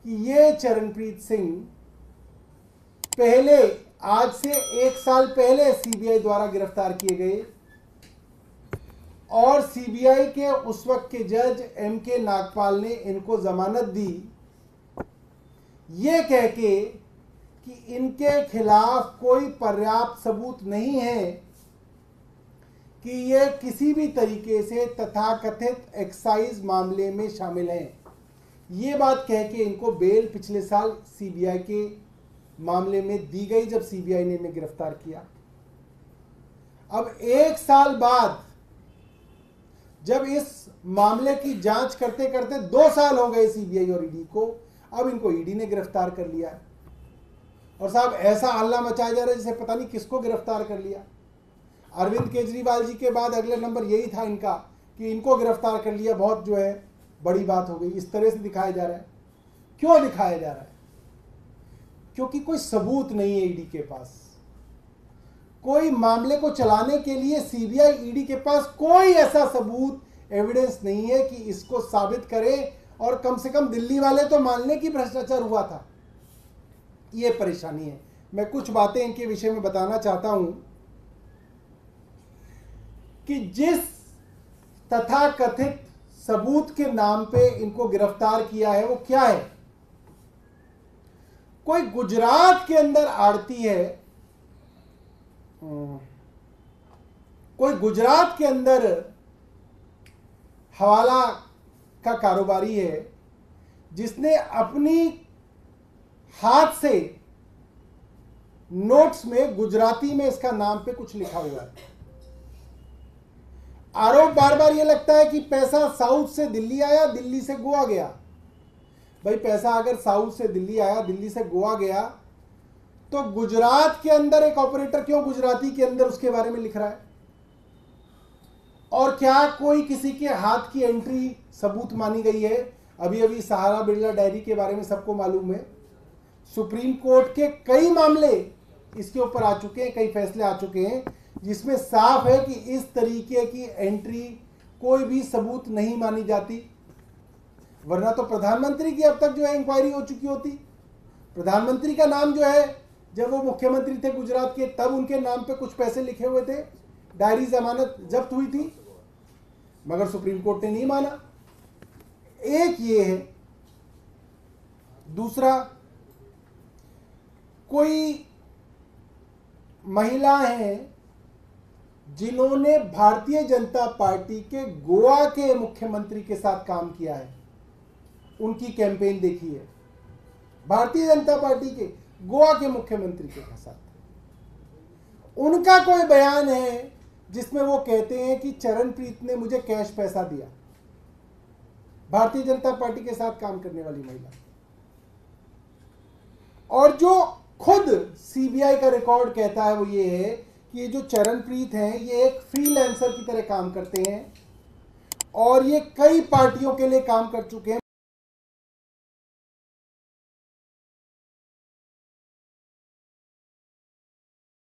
कि ये चरणप्रीत सिंह पहले, आज से 1 साल पहले सीबीआई द्वारा गिरफ्तार किए गए और सीबीआई के उस वक्त के जज एम.के. नागपाल ने इनको जमानत दी, ये कह के कि इनके खिलाफ कोई पर्याप्त सबूत नहीं है कि ये किसी भी तरीके से तथाकथित एक्साइज मामले में शामिल हैं। ये बात कह के इनको बेल पिछले साल सीबीआई के मामले में दी गई, जब सीबीआई ने इन्हें गिरफ्तार किया। अब 1 साल बाद जब इस मामले की जांच करते करते 2 साल हो गए सीबीआई और ईडी को, अब इनको ईडी ने गिरफ्तार कर लिया है। और साहब ऐसा हल्ला मचाया जा रहा है जैसे पता नहीं किसको गिरफ्तार कर लिया। अरविंद केजरीवाल जी के बाद अगले नंबर यही था इनका कि इनको गिरफ्तार कर लिया, बहुत जो है बड़ी बात हो गई। इस तरह से दिखाया जा रहा है। क्यों दिखाया जा रहा है? क्योंकि कोई सबूत नहीं है ईडी के पास। कोई मामले को चलाने के लिए सीबीआई ईडी के पास कोई ऐसा सबूत, एविडेंस नहीं है कि इसको साबित करे, और कम से कम दिल्ली वाले तो मान लें कि भ्रष्टाचार हुआ था। ये परेशानी है। मैं कुछ बातें इनके विषय में बताना चाहता हूं कि जिस तथाकथित सबूत के नाम पे इनको गिरफ्तार किया है वो क्या है। कोई गुजरात के अंदर आड़ती है, कोई गुजरात के अंदर हवाला का कारोबारी है, जिसने अपनी हाथ से नोट्स में गुजराती में इसका नाम पे कुछ लिखा हुआ है। आरोप बार बार ये लगता है कि पैसा साउथ से दिल्ली आया, दिल्ली से गोवा गया। भाई पैसा अगर साउथ से दिल्ली आया, दिल्ली से गोवा गया, तो गुजरात के अंदर एक ऑपरेटर क्यों गुजराती के अंदर उसके बारे में लिख रहा है? और क्या कोई किसी के हाथ की एंट्री सबूत मानी गई है? अभी अभी सहारा बिरला डायरी के बारे में सबको मालूम है। सुप्रीम कोर्ट के कई मामले इसके ऊपर आ चुके हैं, कई फैसले आ चुके हैं, जिसमें साफ है कि इस तरीके की एंट्री कोई भी सबूत नहीं मानी जाती। वरना तो प्रधानमंत्री की अब तक जो है इंक्वायरी हो चुकी होती। प्रधानमंत्री का नाम जो है, जब वो मुख्यमंत्री थे गुजरात के, तब उनके नाम पे कुछ पैसे लिखे हुए थे, डायरी जमानत जब्त हुई थी, मगर सुप्रीम कोर्ट ने नहीं माना। एक ये है। दूसरा, कोई महिला हैं जिन्होंने भारतीय जनता पार्टी के गोवा के मुख्यमंत्री के साथ काम किया है, उनकी कैंपेन देखी है। भारतीय जनता पार्टी के गोवा के मुख्यमंत्री के साथ उनका कोई बयान है जिसमें वो कहते हैं कि चरणप्रीत ने मुझे कैश पैसा दिया। भारतीय जनता पार्टी के साथ काम करने वाली महिला, और जो खुद सीबीआई का रिकॉर्ड कहता है वो ये है कि ये जो चरणप्रीत हैं ये एक फ्रीलांसर की तरह काम करते हैं और ये कई पार्टियों के लिए काम कर चुके हैं।